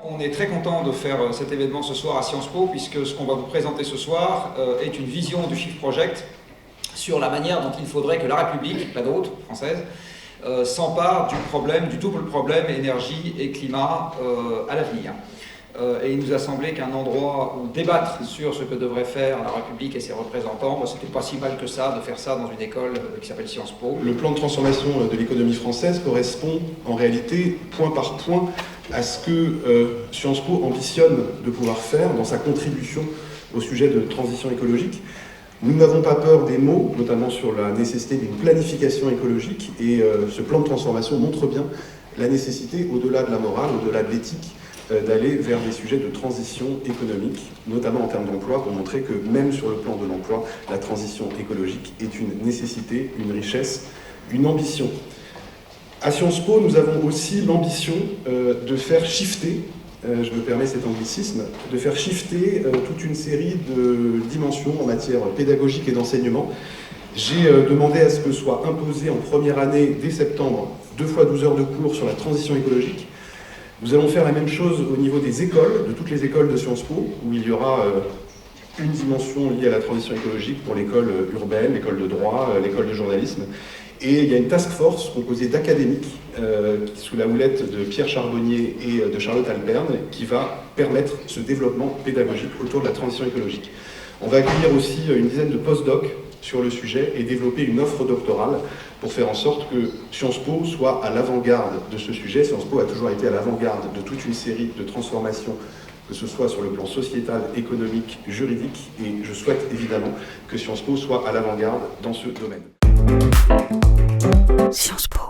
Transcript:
On est très content de faire cet événement ce soir à Sciences Po, puisque ce qu'on va vous présenter ce soir est une vision du Shift Project sur la manière dont il faudrait que la République, la nôtre, française, s'empare du double problème énergie et climat à l'avenir. Et il nous a semblé qu'un endroit où débattre sur ce que devrait faire la République et ses représentants, c'était pas si mal que ça de faire ça dans une école qui s'appelle Sciences Po. Le plan de transformation de l'économie française correspond en réalité point par point à ce que Sciences Po ambitionne de pouvoir faire dans sa contribution au sujet de transition écologique. Nous n'avons pas peur des mots, notamment sur la nécessité d'une planification écologique, et ce plan de transformation montre bien la nécessité, au-delà de la morale, au-delà de l'éthique, d'aller vers des sujets de transition économique, notamment en termes d'emploi, pour montrer que même sur le plan de l'emploi, la transition écologique est une nécessité, une richesse, une ambition. À Sciences Po, nous avons aussi l'ambition de faire shifter, je me permets cet anglicisme, de faire shifter toute une série de dimensions en matière pédagogique et d'enseignement. J'ai demandé à ce que soit imposé en première année, dès septembre, 2 fois 12 heures de cours sur la transition écologique. Nous allons faire la même chose au niveau des écoles, de toutes les écoles de Sciences Po, où il y aura une dimension liée à la transition écologique pour l'école urbaine, l'école de droit, l'école de journalisme. Et il y a une task force composée d'académiques, sous la houlette de Pierre Charbonnier et de Charlotte Alperne, qui va permettre ce développement pédagogique autour de la transition écologique. On va accueillir aussi une dizaine de post-docs sur le sujet et développer une offre doctorale pour faire en sorte que Sciences Po soit à l'avant-garde de ce sujet. Sciences Po a toujours été à l'avant-garde de toute une série de transformations, que ce soit sur le plan sociétal, économique, juridique, et je souhaite évidemment que Sciences Po soit à l'avant-garde dans ce domaine. Sciences Po.